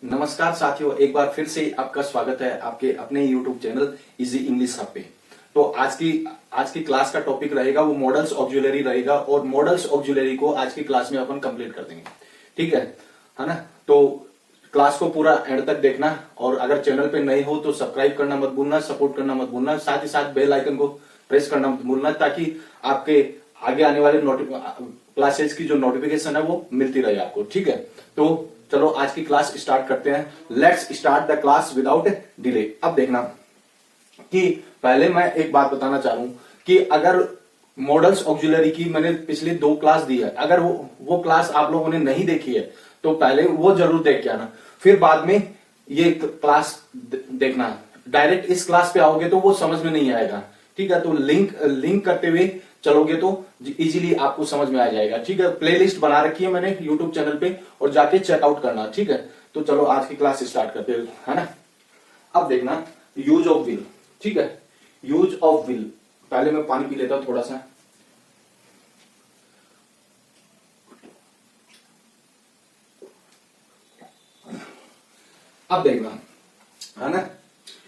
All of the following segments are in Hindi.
नमस्कार साथियों, एक बार फिर से आपका स्वागत है आपके अपने YouTube channel easy English hub पे। तो आज की क्लास का टॉपिक रहेगा वो मॉडल्स ऑक्सिलरी रहेगा और मॉडल्स ऑक्सिलरी को आज की क्लास में अपन कंप्लीट कर देंगे। ठीक है ना। तो क्लास को पूरा एंड तक देखना और अगर चैनल पे नए हो तो सब्सक्राइब करना मत भूलना, सपोर्ट करना मत भूलना, साथ ही साथ बेल आइकन को प्रेस करना मत भूलना ताकि आपके आगे आने वाले क्लासेस की जो नोटिफिकेशन है वो मिलती रहे आपको। ठीक है, तो चलो आज की क्लास स्टार्ट करते हैं। Let's start the class without delay. अब देखना कि पहले मैं एक बात बताना चाहूं कि अगर मॉडल्स ऑक्सिलरी की मैंने पिछली 2 क्लास दी है, अगर वो क्लास आप लोगों ने नहीं देखी है तो पहले वो जरूर देख के आना, फिर बाद में ये क्लास देखना। डायरेक्ट इस क्लास पे आओगे तो वो समझ में नहीं आएगा। ठीक है, तो लिंक करते हुए चलोगे तो इजीली आपको समझ में आ जाएगा। ठीक है, प्लेलिस्ट बना रखी है मैंने यूट्यूब चैनल पे और जाके चेकआउट करना। ठीक है, तो चलो आज की क्लास स्टार्ट करते हैं, है ना। अब देखना यूज ऑफ विल। ठीक है, यूज ऑफ विल। पहले मैं पानी पी लेता हूं थोड़ा सा। अब देखना, है ना,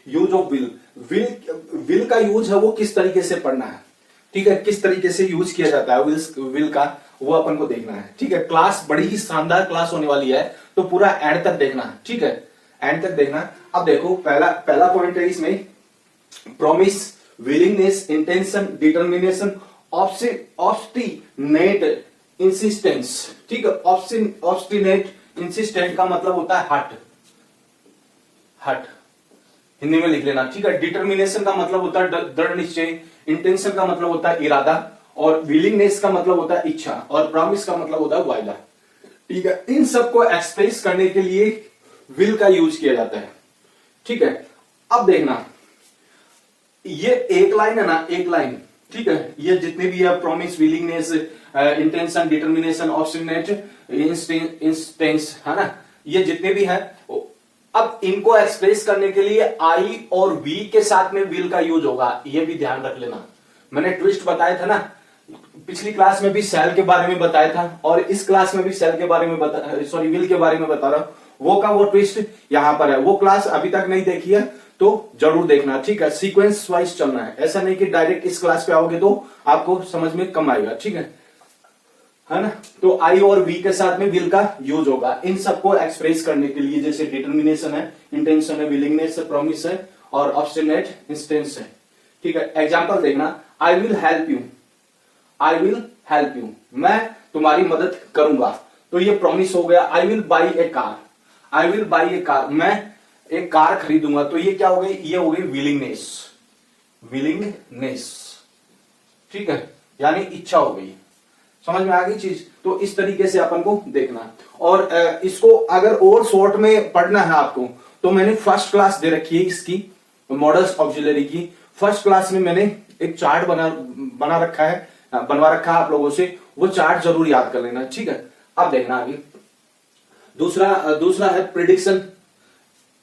यूज ऑफ विल। विल का यूज है वो किस तरीके से पढ़ना है। ठीक है, किस तरीके से यूज किया जाता है विल का, वो अपन को देखना है। ठीक है, क्लास बड़ी ही शानदार क्लास होने वाली है तो पूरा एंड तक देखना। ठीक है, एंड तक देखना। अब देखो पहला पॉइंट है इसमें promise, willingness, intention, determination, obstinate, insistence. ठीक है, ऑब्स्टिनेट इंसिस्टेंट का मतलब होता है हट, हिंदी में लिख लेना। ठीक है, डिटर्मिनेशन का मतलब होता है दृढ़ निश्चय, इंटेंशन का मतलब होता है इरादा, और विलिंगनेस का मतलब होता है इच्छा, और प्रॉमिस का मतलब होता है वायदा। ठीक है, इन सबको एक्सप्रेस करने के लिए विल का यूज किया जाता है। ठीक है, अब देखना ये एक लाइन है ना, एक लाइन। ठीक है, ये जितने भी है promise, willingness, intention, determination, obstinate, instance, है ना, ये जितने भी है, अब इनको एक्सप्रेस करने के लिए आई और वी के साथ में विल का यूज होगा। ये भी ध्यान रख लेना। मैंने ट्विस्ट बताया था ना, पिछली क्लास में भी सेल के बारे में बताया था और इस क्लास में भी सेल के बारे में विल के बारे में बता रहा हूं। वो का वो ट्विस्ट यहां पर है। वो क्लास अभी तक नहीं देखी है तो जरूर देखना। ठीक है, सीक्वेंस वाइज चलना है, ऐसा नहीं कि डायरेक्ट इस क्लास पे आओगे तो आपको समझ में कम आएगा। ठीक है ना। तो आई और वी के साथ में विल का यूज होगा इन सबको एक्सप्रेस करने के लिए, जैसे डिटर्मिनेशन है, इंटेंशन है, विलिंगनेस है, प्रॉमिस है और ऑब्स्टिनेट इंस्टेंस है। ठीक है, एग्जांपल देखना। I will help you, I will help you, मैं तुम्हारी मदद करूंगा। तो ये प्रॉमिस हो गया। I will by A car, I will by A car, मैं एक कार खरीदूंगा। तो ये क्या हो गई, ये हो गई विलिंगनेस, विलिंगनेस। ठीक है, यानी इच्छा हो गई। समझ में आ गई चीज। तो इस तरीके से अपन को देखना। और इसको अगर और शॉर्ट में पढ़ना है आपको तो मैंने फर्स्ट क्लास दे रखी है इसकी, मॉडल्स ऑक्सिलरी की। फर्स्ट क्लास में मैंने एक चार्ट बनवा रखा है आप लोगों से, वो चार्ट जरूर याद कर लेना। ठीक है, अब देखना आगे। दूसरा है प्रिडिक्शन,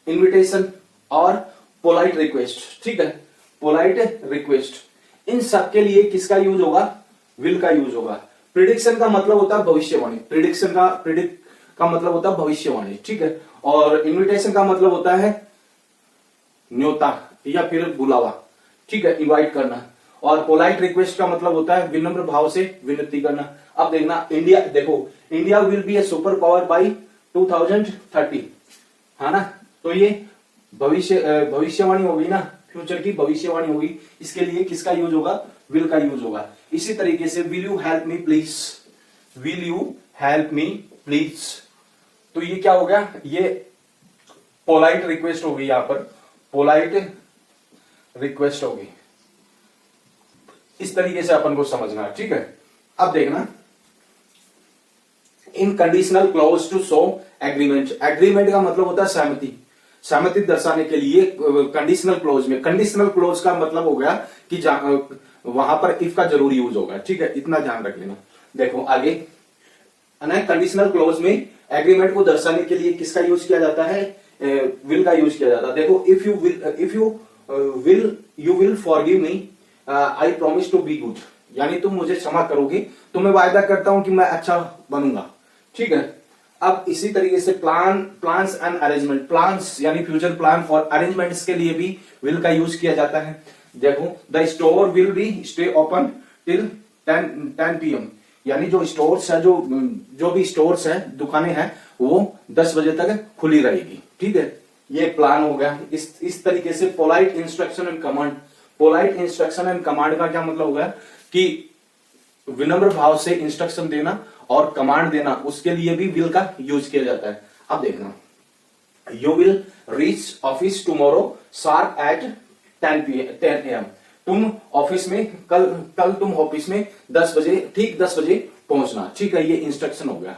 इन्विटेशन और पोलाइट रिक्वेस्ट। ठीक है, पोलाइट रिक्वेस्ट, इन सब के लिए किसका यूज होगा, विल का यूज होगा। प्रिडिक्शन का मतलब होता है भविष्यवाणी, प्रिडिक्ट का मतलब होता है भविष्यवाणी। ठीक है, और इन्विटेशन का मतलब होता है न्योता या फिर बुलावा। ठीक है, इनवाइट करना। और पोलाइट रिक्वेस्ट का मतलब होता है विनम्र भाव से विनती करना। अब देखना, India will be A super power by 2030, है ना। तो ये भविष्यवाणी होगी ना, फ्यूचर की भविष्यवाणी होगी। इसके लिए किसका यूज होगा, विल का यूज होगा। इसी तरीके से will you help me please, will you help me please, तो ये क्या हो गया, ये पोलाइट रिक्वेस्ट होगी। यहां पर पोलाइट रिक्वेस्ट होगी। इस तरीके से अपन को समझना। ठीक है, अब देखना in conditional clause to show agreement. Agreement का मतलब होता है सहमति, सहमति दर्शाने के लिए कंडीशनल क्लोज में, कंडीशनल क्लोज का मतलब हो गया कि वहां पर इफ का जरूर यूज होगा। ठीक है, इतना ध्यान रख लेना। देखो आगे, कंडीशनल क्लोज में एग्रीमेंट को दर्शाने के लिए किसका यूज किया जाता है, विल का यूज किया जाता है। देखो, if you will forgive me, I promise to be good, यानी तुम मुझे क्षमा करोगे तो मैं वायदा करता हूं कि मैं अच्छा बनूंगा। ठीक है, अब इसी तरीके से प्लान्स एंड अरेंजमेंट, प्लान्स यानी फ्यूचर प्लान और अरेंजमेंट्स के लिए भी विल का यूज किया जाता है। देखो the store will be stay open till 10 PM, यानी जो स्टोर्स है, जो भी स्टोर्स है, दुकानें हैं, वो 10 बजे तक खुली रहेगी। ठीक है, ये प्लान हो गया। इस तरीके से polite instruction and command, polite instruction and command का क्या मतलब हो गया कि विनम्र भाव से इंस्ट्रक्शन देना और कमांड देना, उसके लिए भी विल का यूज किया जाता है। अब देखना, you will reach office tomorrow sharp eight 10 AM, तुम ऑफिस में कल तुम ऑफिस में 10 बजे, ठीक 10 बजे पहुंचना। ठीक है, ये इंस्ट्रक्शन हो गया,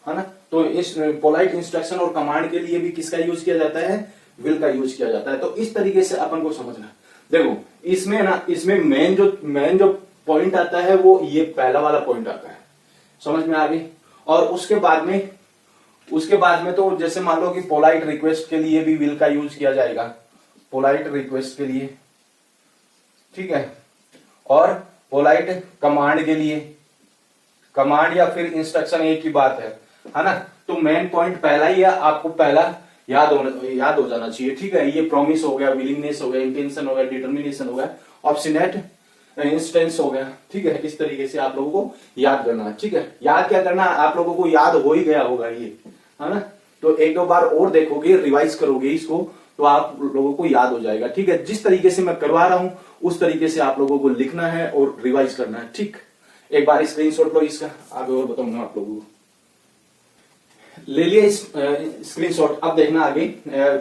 है ना। तो इस पोलाइट इंस्ट्रक्शन और कमांड के लिए भी किसका यूज किया जाता है, विल का यूज किया जाता है। तो इस तरीके से अपन को समझना। देखो इसमें मेन जो पॉइंट आता है वो ये पहला वाला पॉइंट आता है, समझ में आ गई। और उसके बाद में तो जैसे मान लो कि पोलाइट रिक्वेस्ट के लिए भी विल का यूज किया जाएगा, पोलाइट रिक्वेस्ट के लिए, ठीक है। और पोलाइट कमांड के लिए, कमांड या फिर इंस्ट्रक्शन एक ही बात है ना। तो मेन पॉइंट पहला ही है, आपको पहला याद हो जाना चाहिए। ठीक है, ये प्रॉमिस हो गया, विलिंगनेस हो गया, इंटेंशन हो गया, डिटर्मिनेशन हो गया, ऑब्स्टिनेट इंस्टेंस हो गया। ठीक है, इस तरीके से आप लोगों को याद करना है। ठीक है, याद क्या करना है, आप लोगों को याद हो ही गया होगा ये, है ना। तो एक दो बार और देखोगे, रिवाइज करोगे इसको, तो आप लोगों को याद हो जाएगा। ठीक है, जिस तरीके से मैं करवा रहा हूं उस तरीके से आप लोगों को लिखना है और रिवाइज करना है। ठीक, एक बार स्क्रीनशॉट लो इसका, आगे और बताऊंगा आप लोगों को। ले लिया स्क्रीनशॉट। अब देखना आगे,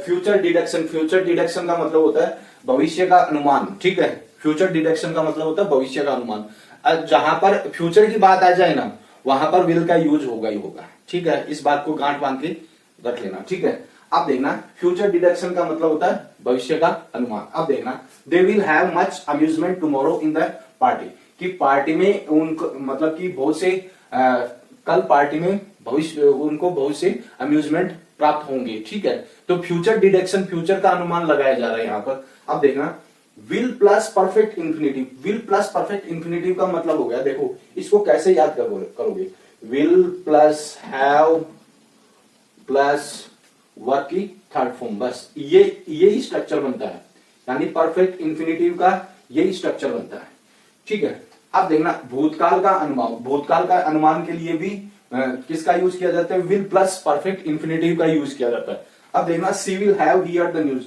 फ्यूचर डिडक्शन। फ्यूचर डिडक्शन का मतलब होता है भविष्य का अनुमान। ठीक है, फ्यूचर डिडक्शन का मतलब होता है भविष्य का अनुमान। जहां पर फ्यूचर की बात आ जाए ना, वहां पर विल का यूज होगा ही होगा। ठीक है, इस बात को गांठ बांध के रख लेना। ठीक है, अब देखना, फ्यूचर डिडक्शन का मतलब होता है भविष्य का अनुमान। अब देखना, they will have much amusement tomorrow in the party, कि पार्टी में उनको मतलब कि बहुत से कल पार्टी में उनको बहुत से अम्यूजमेंट प्राप्त होंगे। ठीक है, तो फ्यूचर डिडक्शन, फ्यूचर का अनुमान लगाया जा रहा है यहां पर। अब देखना, will plus perfect infinitive. Will plus perfect infinitive का मतलब हो गया, देखो इसको कैसे याद करोगे, will plus have plus work की थर्ड फॉर्म, बस यही स्ट्रक्चर बनता है, यानी परफेक्ट इंफिनिटिव का यही स्ट्रक्चर बनता है। ठीक है, अब देखना, भूतकाल का अनुमान। भूतकाल का अनुमान के लिए भी किसका यूज किया जाता है, विल प्लस परफेक्ट इंफिनिटिव का यूज किया जाता है। अब देखना, she will have heard the news,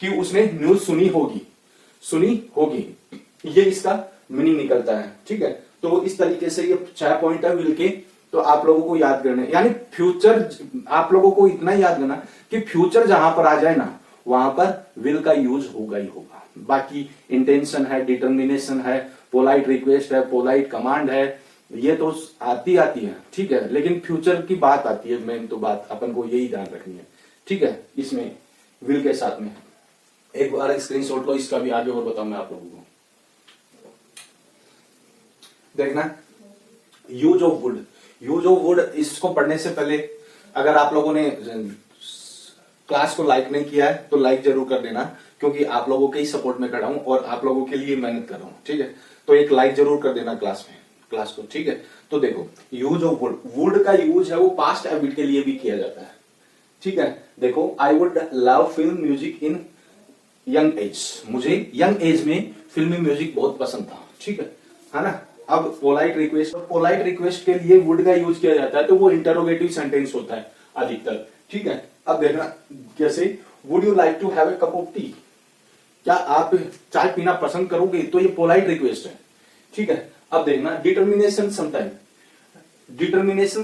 कि उसने न्यूज सुनी होगी, ये इसका मीनिंग निकलता है। ठीक है, तो इस तरीके से ये 6 पॉइंट है विल के, तो आप लोगों को याद करने, यानी फ्यूचर आप लोगों को इतना याद करना कि फ्यूचर जहां पर आ जाए ना, वहां पर विल का यूज होगा ही होगा। बाकी इंटेंशन है, डिटर्मिनेशन है, पोलाइट रिक्वेस्ट है, पोलाइट कमांड है, ये तो आती है। ठीक है, लेकिन फ्यूचर की बात आती है, मेन तो बात अपन को यही ध्यान रखनी है। ठीक है, इसमें विल के साथ में एक बार स्क्रीनशॉट लो इसका भी, आगे और बताऊंगा आप लोगों को। देखना, use of would. Use of would, इसको पढ़ने से पहले अगर आप लोगों ने क्लास को लाइक नहीं किया है तो लाइक जरूर कर देना, क्योंकि आप लोगों के ही सपोर्ट में खड़ा हूं और आप लोगों के लिए मेहनत कर रहा हूं। ठीक है, तो एक लाइक जरूर कर देना क्लास को। ठीक है, तो देखो, यूज ऑफ वुड, वुड का यूज है वो पास्ट हैबिट के लिए भी किया जाता है। ठीक है, देखो, I would love film music in young age, मुझे यंग एज में फिल्मी म्यूजिक बहुत पसंद था। ठीक है ना। अब पोलाइट रिक्वेस्ट के लिए वुड का यूज किया जाता है, तो वो इंटरोगेटिव सेंटेंस होता है अधिकतर। ठीक है, अब देखना, जैसे would you like to have a cup of tea, क्या आप चाय पीना पसंद करोगे, तो ये पोलाइट रिक्वेस्ट है। ठीक है, अब देखना, डिटर्मिनेशन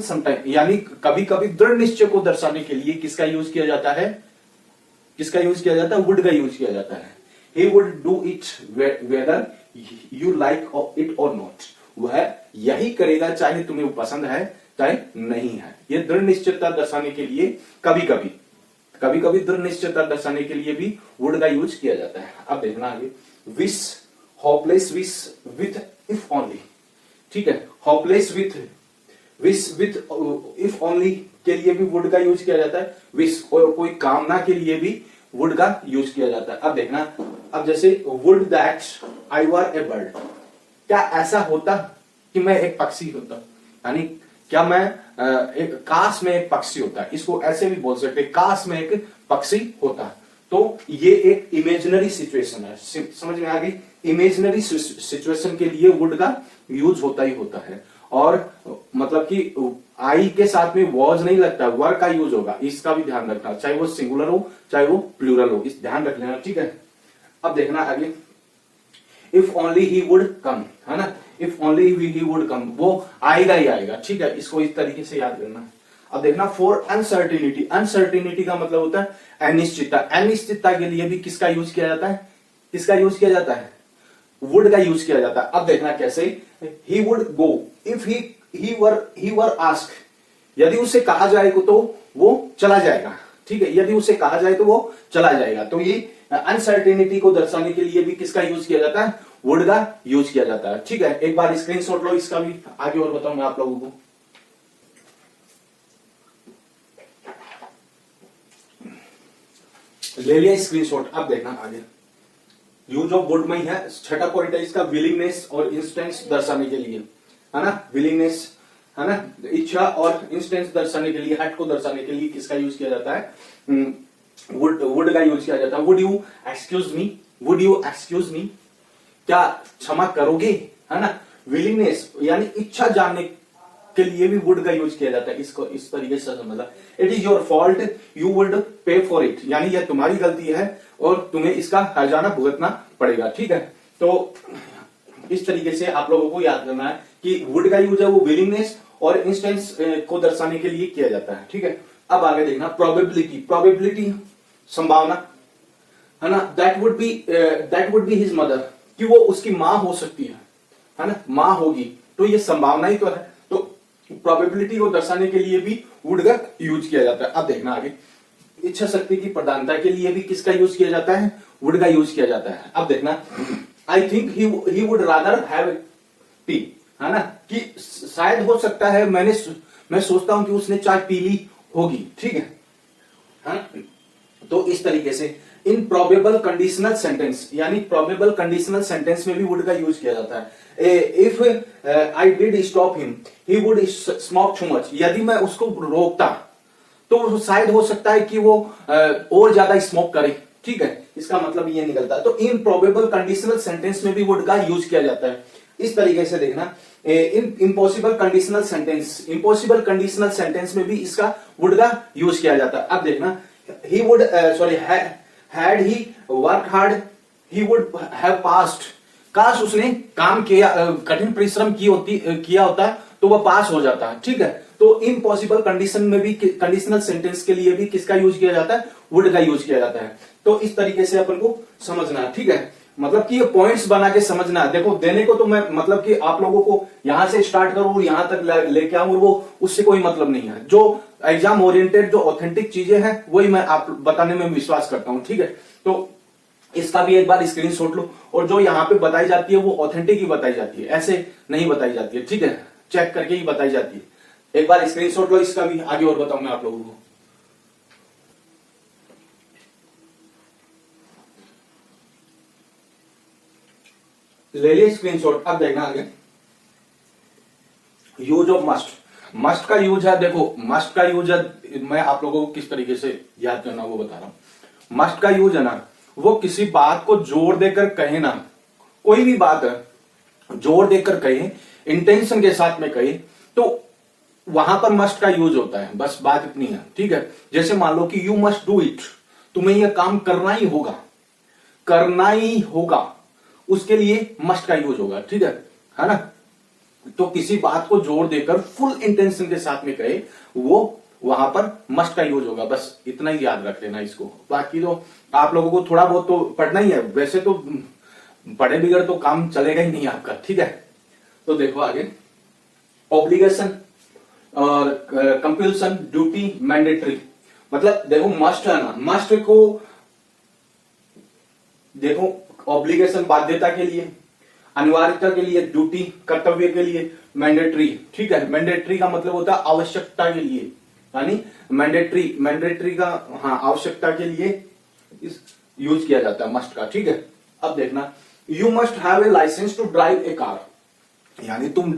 समटाइम, यानी कभी कभी दृढ़ निश्चय को दर्शाने के लिए किसका यूज किया जाता है, वुड का यूज किया जाता है। He would do it whether you like it और नॉट, वह यही करेगा चाहे तुम्हें पसंद है चाहे नहीं है। ये दृढ़ निश्चयता दर्शाने के लिए कभी कभी दृढ़ निश्चयता दर्शाने के लिए भी वुड का यूज किया जाता है। अब देखना आगे, wish, hopeless wish with if only. ठीक है, hopeless wish with if only के लिए भी वुड का यूज किया जाता है। विश और कोई कामना के लिए भी वुड का यूज किया जाता है। अब देखना, अब जैसे would that I were A bird, क्या ऐसा होता कि मैं एक पक्षी होता, यानी क्या मैं एक काश में एक पक्षी होता, इसको ऐसे भी बोल सकते, काश में एक पक्षी होता। तो ये एक इमेजिनरी सिचुएशन है, समझ में आ गई। इमेजिनरी सिचुएशन के लिए वुड का यूज होता ही होता है। और मतलब कि आई के साथ में वॉज नहीं लगता, वर का यूज होगा, इसका भी ध्यान रखना, चाहे वो सिंगुलर हो चाहे वो प्लूरल हो, इस ध्यान रख लेना, ठीक है। अब देखना आगे, if only he would come, है ना, if only he would come, वो आएगा ही आएगा, ठीक है, इसको इस तरीके से याद करना। अब देखना फॉर अनसर्टिनिटी, अनसर्टिनिटी का मतलब होता है अनिश्चितता, अनिश्चितता के लिए भी किसका यूज किया जाता है, किसका यूज किया जाता है, वुड का यूज किया जाता है। अब देखना कैसे, he would go if he were ask, यदि उसे कहा जाए तो वो चला जाएगा, ठीक है, यदि उसे कहा जाए तो वो चला जाएगा। तो ये अनसर्टेनिटी को दर्शाने के लिए भी किसका यूज किया जाता है, वुड का यूज किया जाता है, ठीक है। एक बार स्क्रीनशॉट लो इसका भी, आगे और बताऊंगा आप लोगों को। ले लिया स्क्रीनशॉट, अब देखना आगे, यूज ऑफ वुड में ही है, छठा पॉइंट है इसका, विलिंगनेस और इंस्टेंस दर्शाने के लिए, है ना, विलिंगनेस, है ना, इच्छा और इंस्टेंस दर्शाने के लिए, हट को दर्शाने के लिए किसका यूज किया जाता है, वुड का यूज किया जाता है। Would you excuse me, would you excuse me, क्या क्षमा करोगे, है ना। विलिंगनेस यानी इच्छा जानने के लिए भी वुड का यूज किया जाता है, इसको इस तरीके से समझना। It is your fault you would पे फॉर इट, यानी यह तुम्हारी गलती है और तुम्हें इसका हर्जाना भुगतना पड़ेगा, ठीक है। तो इस तरीके से आप लोगों को याद करना है कि वुड का यूज है वो विलिंगनेस और इंस्टेंस को दर्शाने के लिए किया जाता है, ठीक है। अब आगे देखना, प्रोबेबिलिटी, प्रोबेबिलिटी संभावना, है ना, that would be his mother, कि वो उसकी मां हो सकती है ना, मां होगी, तो ये संभावना ही तो है। तो प्रोबेबिलिटी को दर्शाने के लिए भी वुड का यूज किया जाता है। अब देखना आगे, इच्छा शक्ति की प्रधानता के लिए भी किसका यूज किया जाता है, वुड का यूज किया जाता है। अब देखना, I think he would rather have T, है ना, कि शायद हो सकता है, मैं सोचता हूं कि उसने चाय पी ली होगी, ठीक है। तो इस तरीके से इन प्रोबेबल कंडीशनल सेंटेंस, यानी प्रोबेबल कंडीशनल सेंटेंस में भी वुड का यूज किया जाता है। If I did stop him he would smoke too much, यदि मैं उसको रोकता तो शायद हो सकता है कि वो और ज्यादा स्मोक करे, ठीक है, इसका मतलब ये निकलता है। तो इन प्रोबेबल कंडीशनल सेंटेंस में भी वुड का यूज किया जाता है। इस तरीके से देखना, इन impossible conditional sentence, impossible conditional sentence में भी इसका वुड का यूज किया जाता है। अब देखना, he would had he worked hard he would have passed, काश उसने काम किया, कठिन परिश्रम किया होता तो वह पास हो जाता है, ठीक है। तो इम्पॉसिबल कंडीशन में भी, कंडीशनल सेंटेंस के लिए भी किसका यूज किया जाता है, वुड का यूज किया जाता है। तो इस तरीके से अपन को समझना है, ठीक है, मतलब कि ये पॉइंट्स बना के समझना है। देखो देने को तो मैं मतलब कि आप लोगों को यहां से स्टार्ट करूं और यहां तक लेके आऊं, वो उससे कोई मतलब नहीं है। जो एग्जाम ओरिएंटेड जो ऑथेंटिक चीजें हैं वही मैं आप बताने में विश्वास करता हूं, ठीक है। तो इसका भी एक बार स्क्रीनशॉट लो, और जो यहाँ पे बताई जाती है वो ऑथेंटिक ही बताई जाती है, ऐसे नहीं बताई जाती है, ठीक है, चेक करके ही बताई जाती है। एक बार स्क्रीनशॉट लो इसका भी, आगे और बताऊंगा आप लोगों को। ले लिया स्क्रीनशॉट, अब देखना आगे, यूज ऑफ मस्ट, मस्ट का यूज है, देखो मस्ट का यूज है, मैं आप लोगों को किस तरीके से याद करना वो बता रहा हूं। मस्ट का यूज है ना, वो किसी बात को जोर देकर कहे ना, कोई भी बात है जोर देकर कहे, इंटेंशन के साथ में कहे, तो वहां पर मस्ट का यूज होता है, बस बात इतनी है, ठीक है। जैसे मान लो कि यू मस्ट डू इट, तुम्हें यह काम करना ही होगा, करना ही होगा, उसके लिए मस्ट का यूज होगा, ठीक है ना। तो किसी बात को जोर देकर फुल इंटेंशन के साथ में कहे, वो वहां पर मस्ट का यूज होगा, बस इतना ही याद रख लेना इसको। बाकी तो आप लोगों को थोड़ा बहुत तो पढ़ना ही है, वैसे तो पढ़े बिगड़ तो काम चलेगा ही नहीं आपका, ठीक है। तो देखो आगे, ऑब्लिगेशन और कंपल्सन, ड्यूटी, मैंडेटरी, मतलब देखो मस्ट है ना, मस्ट को देखो ऑब्लिगेशन बाध्यता के लिए, अनिवार्यता के लिए, ड्यूटी कर्तव्य के लिए, मैंडेटरी, ठीक है। मैंडेटरी का मतलब होता है आवश्यकता के लिए, यानी मैंडेटरी का हाँ आवश्यकता के लिए यूज किया जाता है मस्ट का, ठीक है। अब देखना, you must have a licence to drive a car, यानी तुम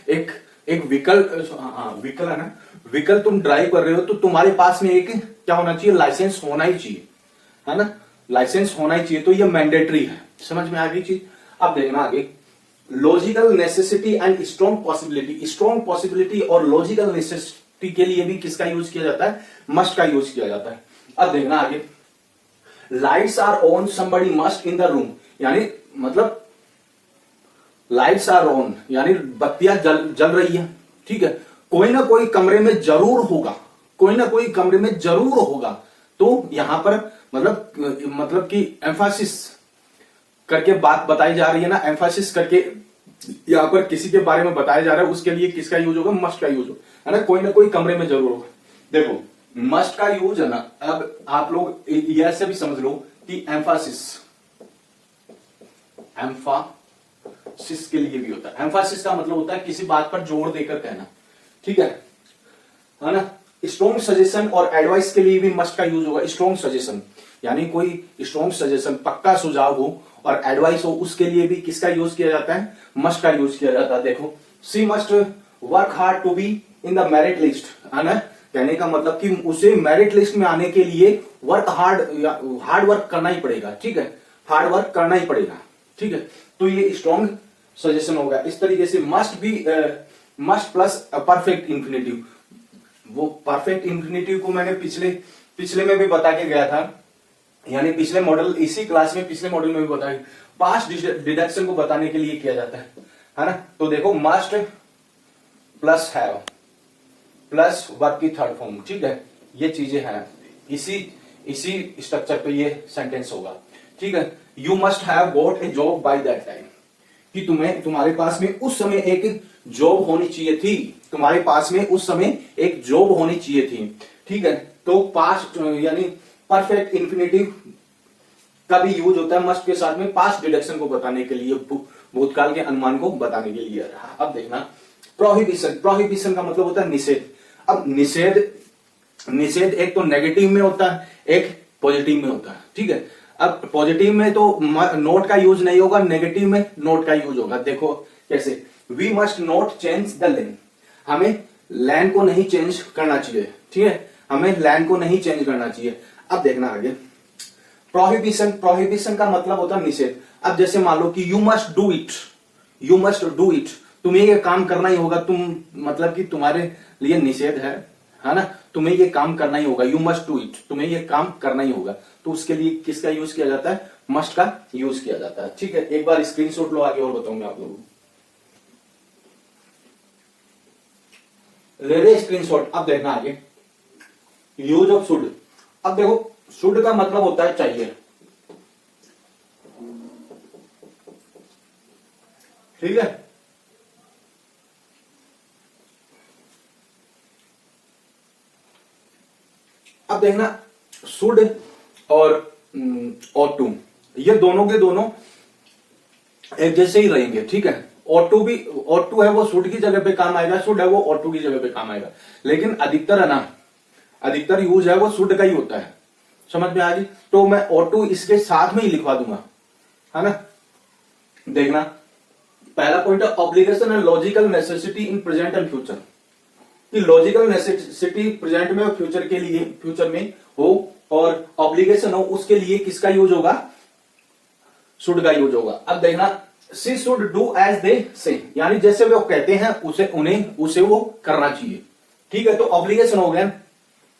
एक एक व्हीकल, व्हीकल है ना, व्हीकल तुम ड्राइव कर रहे हो तो तुम्हारे पास में एक क्या होना चाहिए, लाइसेंस होना ही चाहिए, है ना, लाइसेंस होना ही चाहिए। तो ये मैंडेटरी है। समझ में आ गई चीज। अब देखना आगे, logical necessity and strong possibility. Strong possibility और लॉजिकल नेसेसिटी के लिए भी किसका यूज किया जाता है, मस्ट का यूज किया जाता है। अब देखना आगे, lights are on somebody must in the room, यानी मतलब लाइट्स आर ऑन यानी बत्तियां जल रही है, ठीक है, कोई ना कोई कमरे में जरूर होगा, कोई ना कोई कमरे में जरूर होगा। तो यहां पर मतलब कि एम्फासिस करके बात बताई जा रही है ना, एम्फासिस करके यहां पर किसी के बारे में बताया जा रहा है, उसके लिए किसका यूज होगा, मस्ट का यूज होगा, है ना, कोई ना कोई कमरे में जरूर होगा। देखो मस्ट का यूज है ना, अब आप लोग ऐसे भी समझ लो कि एम्फासिस के लिए भी होता है। एम्फासिस का मतलब होता है किसी बात पर जोर देकर कहना, ठीक है ना। स्ट्रॉन्ग सजेशन और एडवाइस के लिए भी मस्ट का यूज होगा। स्ट्रॉन्ग सजेशन यानी कोई स्ट्रॉन्ग सजेशन, पक्का सुझाव हो, और एडवाइस हो, उसके लिए भी किसका यूज किया जाता है, मस्ट का यूज किया जाता है। देखो, she must work hard to be in the merit list, है ना, कहने का मतलब कि उसे मेरिट लिस्ट में आने के लिए हार्ड वर्क करना ही पड़ेगा, ठीक है, हार्ड वर्क करना ही पड़ेगा, ठीक है। तो ये स्ट्रॉन्ग सजेशन होगा। इस तरीके से मस्ट प्लस परफेक्ट इंफिनिटिव, वो परफेक्ट इंफिनिटिव को मैंने पिछले में भी बता के गया था, यानी पिछले मॉडल, इसी क्लास में पिछले मॉडल में भी बताया, पास्ट डिडक्शन को बताने के लिए किया जाता है ना। तो देखो, must plus have plus verb की थर्ड फॉर्म, ठीक है, ये चीजें हैं, इसी स्ट्रक्चर पे ये सेंटेंस होगा, ठीक है। You must have got a job by that time, कि तुम्हारे पास में उस समय एक जॉब होनी चाहिए थी, तुम्हारे पास में उस समय एक जॉब होनी चाहिए थी, ठीक है। तो पास्ट यानी परफेक्ट इंफिनिटिव का भी यूज होता है मस्ट के साथ में, पास्ट डिडक्शन को बताने के लिए, भूतकाल के अनुमान को बताने के लिए। अब देखना, प्रोहिबिशन का मतलब होता है निषेध। अब निषेध एक तो नेगेटिव में होता है, एक पॉजिटिव में होता है, ठीक है। अब पॉजिटिव में तो नोट का यूज नहीं होगा, नेगेटिव में नोट का यूज होगा। देखो कैसे, we must not change the lane, हमें लैन को नहीं चेंज करना चाहिए, ठीक है, हमें लैन को नहीं चेंज करना चाहिए। अब देखना आगे, प्रोहिबिशन का मतलब होता है निषेध। अब जैसे मान लो कि यू मस्ट डू इट, तुम्हें ये काम करना ही होगा, तुम मतलब कि तुम्हारे लिए निषेध है ना, तुम्हें ये काम करना ही होगा, यू मस्ट डू इट, तुम्हें ये काम करना ही होगा। तो उसके लिए किसका यूज किया जाता है, मस्ट का यूज किया जाता है, ठीक है। एक बार स्क्रीनशॉट लो, आगे और बताऊंगा आप लोगों को, ले ले स्क्रीनशॉट। अब देखना आगे, यूज ऑफ शुड। अब देखो, शुड का मतलब होता है चाहिए, ठीक है। अब देखना, शुड और ought to, ये दोनों के दोनों एक जैसे ही रहेंगे, ठीक है। ought to है वो शुड की जगह पे काम आएगा, शुड है वो ought to की जगह पे काम आएगा, लेकिन अधिकतर है ना, अधिकतर यूज है वो शुड का ही होता है। समझ में आ गई। तो मैं ought to इसके साथ में ही लिखवा दूंगा, है ना। देखना, पहला पॉइंट है obligation and logical necessity in present and future, कि लॉजिकल नेसेसिटी प्रेजेंट में और फ्यूचर में हो, और ऑब्लिगेशन हो, उसके लिए किसका यूज होगा, शुड का यूज होगा। अब देखना, she should do as they say, यानी जैसे वो कहते हैं उसे वो करना चाहिए, ठीक है। तो ऑब्लिगेशन हो गया।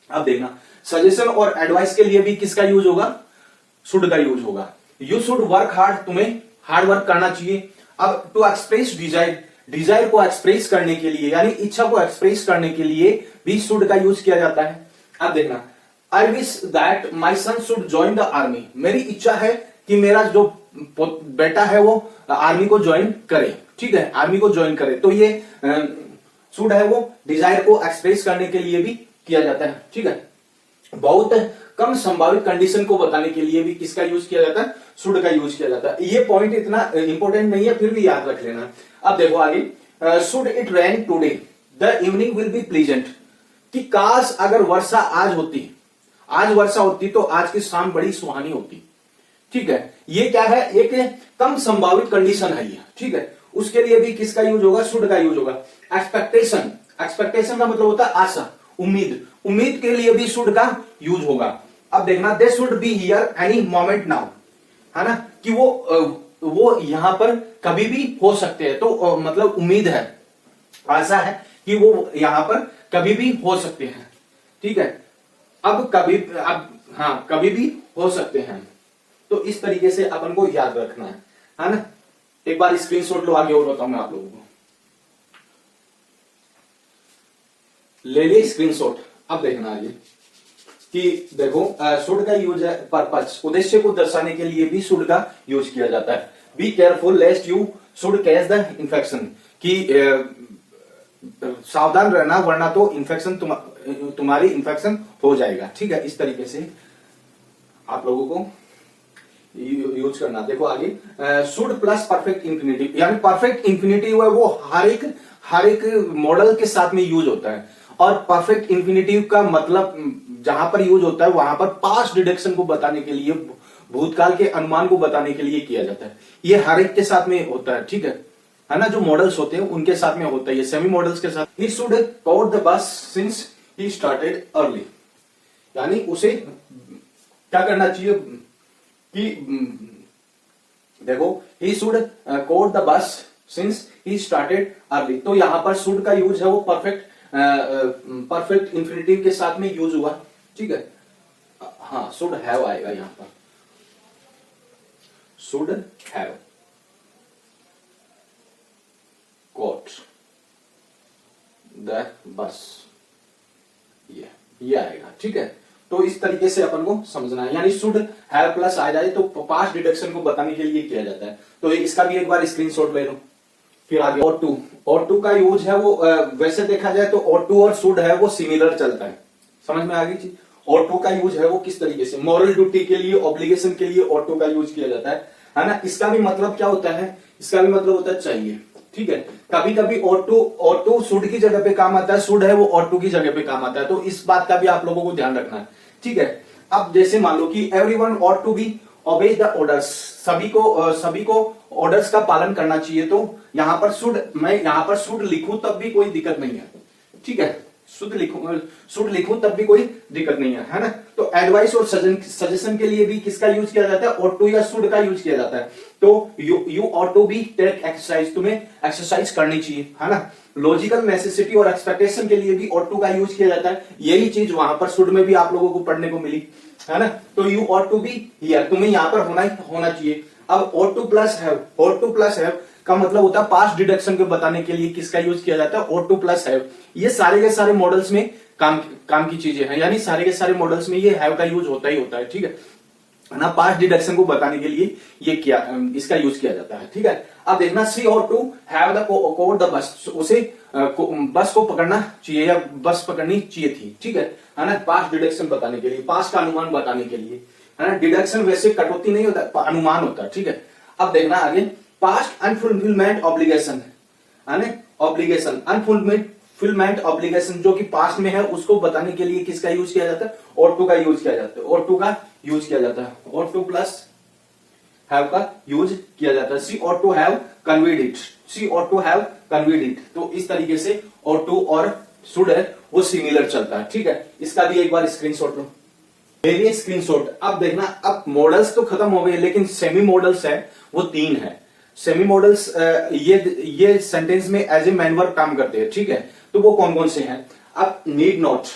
अब देखना, सजेशन और एडवाइस के लिए भी किसका यूज होगा, शुड का यूज होगा। यू शुड वर्क हार्ड, तुम्हें हार्ड वर्क करना चाहिए। अब टू एक्सप्रेस डिजायर को एक्सप्रेस करने के लिए, यानी इच्छा को एक्सप्रेस करने के लिए भी शुड का यूज किया जाता है। अब देखना, I wish that my son should join the army, मेरी इच्छा है कि मेरा जो बेटा है वो आर्मी को ज्वाइन करे, ठीक है, आर्मी को ज्वाइन करे। तो ये शुड है वो डिजायर को एक्सप्रेस करने के लिए भी किया जाता है, ठीक है। बहुत कम संभावित कंडीशन को बताने के लिए भी किसका यूज किया जाता है, शुड का यूज किया जाता है। ये पॉइंट इतना इंपॉर्टेंट नहीं है, फिर भी याद रख लेना। अब देखो आगे, should it rain today the evening will be pleasant, कि काश अगर वर्षा आज वर्षा होती तो आज की शाम बड़ी सुहानी होती, ठीक है। ये क्या है, एक कम संभावित कंडीशन है ये, ठीक है। उसके लिए भी किसका यूज होगा, शुड का यूज होगा। एक्सपेक्टेशन, एक्सपेक्टेशन का मतलब होता है आशा, उम्मीद, उम्मीद के लिए भी शुड का यूज होगा। अब देखना, they should be here any moment now, है ना, कि वो यहां पर कभी भी हो सकते हैं, तो मतलब उम्मीद है, आशा है कि वो यहां पर कभी भी हो सकते हैं, ठीक है। अब हाँ, कभी भी हो सकते हैं, तो इस तरीके से अपन को याद रखना है ना। एक बार स्क्रीनशॉट लो, आगे और बताऊं मैं आप लोगों को, ले लिए स्क्रीनशॉट। अब देखना आगे कि देखो, शुड का यूज है पर्पस, उद्देश्य को दर्शाने के लिए भी शुड का यूज किया जाता है। Be careful लेस्ट you should catch the infection, कि सावधान रहना वरना तो इन्फेक्शन तुम्हारी इन्फेक्शन हो जाएगा, ठीक है। इस तरीके से आप लोगों को यूज करना। देखो आगे, शुड प्लस परफेक्ट इंफिनिटिव, यानी परफेक्ट इंफिनिटिव है वो हर एक मॉडल के साथ में यूज होता है, और परफेक्ट इंफिनिटिव का मतलब जहां पर यूज होता है वहां पर पास्ट डिडक्शन को बताने के लिए, भूतकाल के अनुमान को बताने के लिए किया जाता है। ये हर एक के साथ में होता है, ठीक है ना। जो मॉडल्स होते हैं उनके साथ में होता है, ये सेमी मॉडल्स के साथ। He should caught the bus since he started early, यानी उसे क्या करना चाहिए कि देखो, he should caught the bus since he started early, तो यहां पर शुड का यूज है वो परफेक्ट इंफिनिटिव के साथ में यूज हुआ, ठीक है। हाँ, शुड हैव आएगा यहां पर, should have caught the bus, ये आएगा, ठीक है। तो इस तरीके से अपन को समझना है, यानी शुड हैव प्लस आ जाए तो पास्ट डिडक्शन को बताने के लिए किया जाता है। तो इसका भी एक बार स्क्रीनशॉट ले लो। फिर आगे और टू का यूज है वो वैसे देखा जाए तो और टू और शुड है वो सिमिलर चलता है, समझ में आ गई चीज। और टू का यूज है वो किस तरीके से, मॉरल ड्यूटी के लिए, ऑब्लिगेशन के लिए और टू का यूज किया जाता है ना। इसका भी मतलब क्या होता है, इसका भी मतलब होता है चाहिए, ठीक है। कभी कभी और टू शुड की जगह पे काम आता है, शुड है वो और टू की जगह पे काम आता है, तो इस बात का भी आप लोगों को ध्यान रखना है, ठीक है। अब जैसे मान लो कि everyone ought to be obey the orders, सभी को ऑर्डर्स का पालन करना चाहिए, तो यहां पर मैं यहां पर शुड लिखूं तब भी कोई दिक्कत नहीं है, ठीक है। शुड लिखूं तब भी कोई दिक्कत नहीं है ना। तो एडवाइस और सजेशन के लिए भी किसका यूज किया जाता है, ऑट टू या शुड का यूज किया जाता है। तो you ought to be take exercise, तुम्हें एक्सरसाइज करनी चाहिए, है ना। लॉजिकल नेसेसिटी और एक्सपेक्टेशन के लिए भी ऑट टू का यूज किया जाता है। यही चीज वहां पर शुड में भी आप लोगों को पढ़ने को मिली, है ना। तो you ought to be here, तुम्हें यहां पर होना चाहिए। अब ऑट टू प्लस हैव का मतलब होता है पास्ट डिडक्शन को बताने के लिए किसका यूज किया जाता है, ऑट टू प्लस हैव। ये सारे के सारे मॉडल्स में काम की चीजें हैं, यानी सारे के सारे मॉडल्स में ये हैव का यूज होता ही होता है, ठीक है ना। पास्ट डिडक्शन को बताने के लिए ये इसका यूज किया जाता है, ठीक है। अब देखना, she ought to have caught the द बस, उसे बस को पकड़ना चाहिए या बस पकड़नी चाहिए थी, ठीक है ना। पास्ट डिडक्शन बताने के लिए, पास्ट का अनुमान बताने के लिए, है ना। डिडक्शन वैसे कटौती नहीं होता, अनुमान होता है, ठीक है। अब देखना आगे, पास्ट अनफुलफिलमेंट ऑब्लिगेशन, है ना। ऑब्लिगेशन, अनफुलफिलमेंट ऑब्लिगेशन जो कि पास्ट में है उसको बताने के लिए किसका यूज किया जाता है, और टू का यूज किया जाता है, और टू का यूज किया जाता है, और टू प्लस हैव का यूज किया जाता है। सी ought to have conveyed it, C ought to have conveyed it. तो इस तरीके से और टू और शुड है वो सिमिलर चलता है, ठीक है। इसका भी एक बार स्क्रीनशॉट लो, मेरी स्क्रीनशॉट। अब देखना, अब मॉडल्स तो खत्म हो गए, लेकिन सेमी मॉडल्स है वो 3 है। सेमी मॉडल्स ये सेंटेंस में एज ए मैन वर्ब काम करते हैं, ठीक है। तो वो कौन कौन से हैं, अब नीड नॉट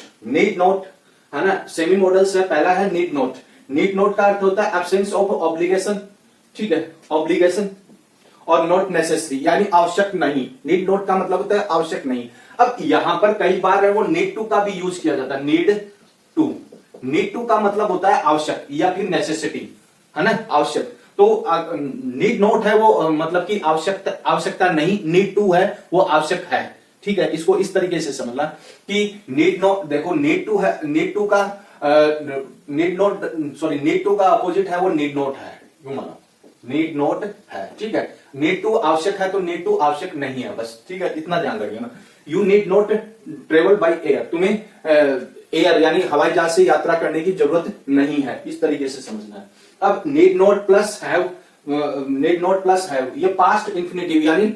है ना, सेमी मॉडल्स है। पहला है नीड नॉट का अर्थ होता है एब्सेंस ऑफ ऑब्लिगेशन, ठीक है, ऑब्लिगेशन। और नॉट नेसेसरी यानी आवश्यक नहीं, नीड नॉट का मतलब होता है आवश्यक नहीं। अब यहां पर कई बार है वो नीड टू का भी यूज किया जाता है, नीड टू का मतलब होता है आवश्यक या फिर नेसेसिटी, है ना, आवश्यक। तो नीड नॉट है वो मतलब कि आवश्यकता नहीं, नीड टू है वो आवश्यक है, ठीक है। इसको इस तरीके से समझना कि नीड नॉट, देखो नीड टू है, नीड टू का अपोजिट है वो नीड नॉट है, यूं मानो नीड नॉट है, ठीक है। नीड टू आवश्यक है तो नीड टू आवश्यक नहीं है, बस, ठीक है, इतना ध्यान रखिएगा। You need not travel by air, तुम्हें एयर यानी हवाई जहाज से यात्रा करने की जरूरत नहीं है, इस तरीके से समझना है। अब need not plus have need not plus have, ये पास्ट इंफिनिटिव, यानी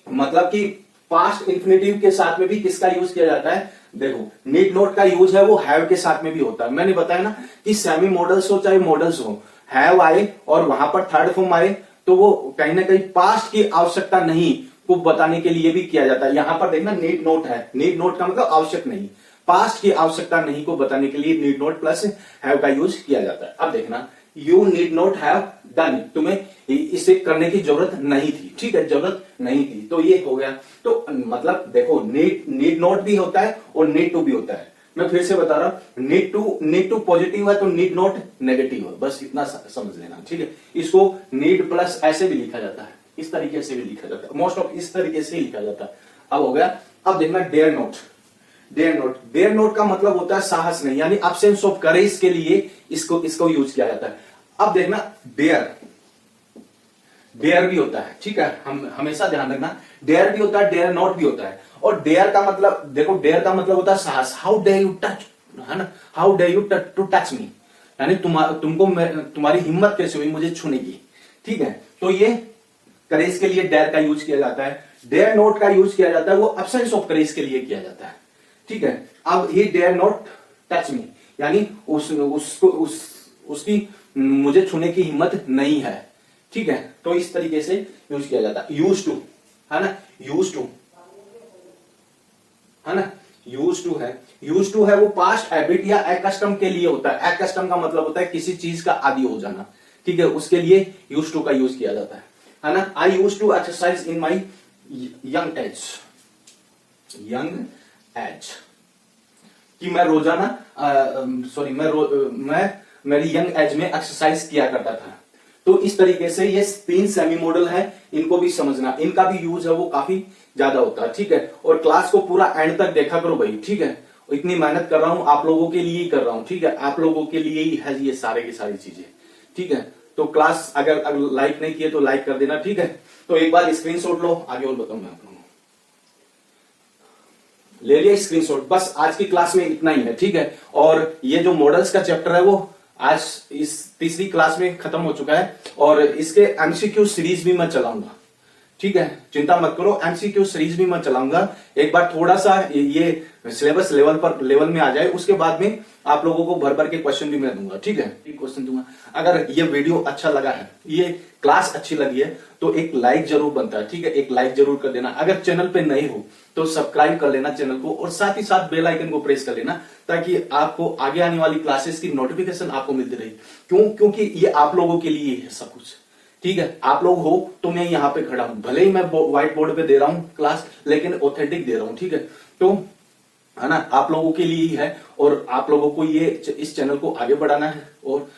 मतलब कि पास्ट इंफिनिटिव के साथ में भी किसका यूज किया जाता है? देखो नीड नॉट का यूज है वो हैव के साथ में भी होता है। मैंने बताया ना कि सेमी मॉडल्स हो चाहे मॉडल्स हो, हैव आए और वहां पर थर्ड फॉर्म आए तो वो कहीं ना कहीं पास्ट की आवश्यकता नहीं को बताने के लिए भी किया जाता है। यहां पर देखना नीड नॉट है, नीड नॉट का मतलब आवश्यक नहीं, पास्ट की आवश्यकता नहीं को बताने के लिए नीड नॉट प्लस हैव का यूज किया जाता है। अब देखना you need not have done, तुम्हें इसे करने की जरूरत नहीं थी, ठीक है, जरूरत नहीं थी, तो ये हो गया। तो मतलब देखो नीड नॉट भी होता है और नीड टू भी होता है। मैं फिर से बता रहा हूं, नीड टू पॉजिटिव है तो नीड नॉट नेगेटिव है, बस इतना समझ लेना, ठीक है। इसको नीड प्लस ऐसे भी लिखा जाता है, इस तरीके से भी लिखा जाता है, मोस्ट ऑफ इस तरीके से लिखा जाता है। अब हो गया। अब देखना डेयर नॉट, डेयर नॉट का मतलब होता है साहस नहीं, यानी अब्सेंस ऑफ करेज के लिए इसको यूज किया जाता है। अब देखना डेयर भी होता है, ठीक है, हम हमेशा ध्यान रखना, डेयर भी होता है, डेयर नॉट भी होता है। और डेयर का मतलब देखो, डेयर का मतलब होता है साहस, हाउ डेयर यू टच, है ना, how dare you to touch me, यानी तुमको तुम्हारी हिम्मत कैसे हुई मुझे छूने की, ठीक है। तो ये करेज के लिए डेयर का यूज किया जाता है। डेयर नॉट का यूज किया जाता है वो अब्सेंस ऑफ करेज के लिए किया जाता है, ठीक है। अब he dare not touch me, यानी उसकी मुझे छूने की हिम्मत नहीं है, ठीक है। तो इस तरीके से यूज किया जाता है। यूज टू, है ना, यूज टू, है ना, यूज टू है वो पास्ट हैबिट या एकस्टम के लिए होता है। एकस्टम का मतलब होता है किसी चीज का आदी हो जाना, ठीक है, उसके लिए यूज टू का यूज किया जाता है ना। I use to exercise in my young age, कि मैं रोजाना मैं मेरी यंग एज में एक्सरसाइज किया करता था। तो इस तरीके से ये 3 सेमी मॉडल है, इनको भी समझना, इनका भी यूज है वो काफी ज्यादा होता है, ठीक है। और क्लास को पूरा एंड तक देखा करो भाई, ठीक है। इतनी मेहनत कर रहा हूं आप लोगों के लिए ही कर रहा हूं, ठीक है, आप लोगों के लिए ही है ये सारे की सारी चीजें, ठीक है। तो क्लास अगर लाइक नहीं किए तो लाइक कर देना, ठीक है। तो एक बार स्क्रीनशॉट लो, आगे और बताऊंगा आप लोगों को। ले लिया स्क्रीनशॉट, बस आज की क्लास में इतना ही है, ठीक है। और ये जो मॉडल्स का चैप्टर है वो आज इस तीसरी क्लास में खत्म हो चुका है, और इसके एमसीक्यू सीरीज भी मैं चलाऊंगा, ठीक है, चिंता मत करो, एमसीक्यू सीरीज भी मैं चलाऊंगा। एक बार थोड़ा सा ये सिलेबस लेवल में आ जाए, उसके बाद में आप लोगों को भर भर के क्वेश्चन भी मैं दूंगा, ठीक है, क्वेश्चन दूंगा। अगर ये वीडियो अच्छा लगा है, ये क्लास अच्छी लगी है, तो एक लाइक जरूर बनता है, ठीक है, एक लाइक जरूर कर देना। अगर चैनल पे नए हो तो सब्सक्राइब कर लेना चैनल को, और साथ ही साथ बेल आइकन को प्रेस कर लेना, ताकि आपको आगे आने वाली क्लासेस की नोटिफिकेशन आपको मिलती रहे। क्योंकि ये आप लोगों के लिए है सब कुछ, ठीक है। आप लोग हो तो मैं यहाँ पे खड़ा हूं, भले ही मैं व्हाइट बोर्ड पे दे रहा हूं क्लास, लेकिन ऑथेंटिक दे रहा हूं, ठीक है। तो है ना, आप लोगों के लिए ही है, और आप लोगों को ये इस चैनल को आगे बढ़ाना है और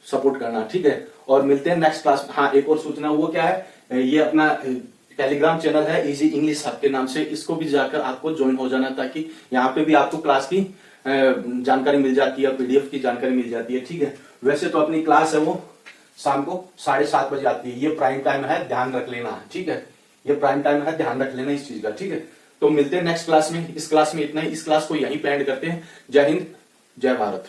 सपोर्ट करना, ठीक है। और मिलते हैं नेक्स्ट क्लास। हाँ, एक और सूचना, वो क्या है, ये अपना टेलीग्राम चैनल है इजी इंग्लिश हब के नाम से, इसको भी जाकर आपको ज्वाइन हो जाना, ताकि यहाँ पे भी आपको क्लास की जानकारी मिल जाती है, पीडीएफ की जानकारी मिल जाती है, ठीक है। वैसे तो अपनी क्लास है वो शाम को 7:30 बजे आती है, ये प्राइम टाइम है, ध्यान रख लेना, ठीक है, ये प्राइम टाइम है, ध्यान रख लेना इस चीज का, ठीक है। तो मिलते हैं नेक्स्ट क्लास में, इस क्लास में इतना ही, इस क्लास को यहीं पे एंड करते हैं। जय हिंद, जय भारत।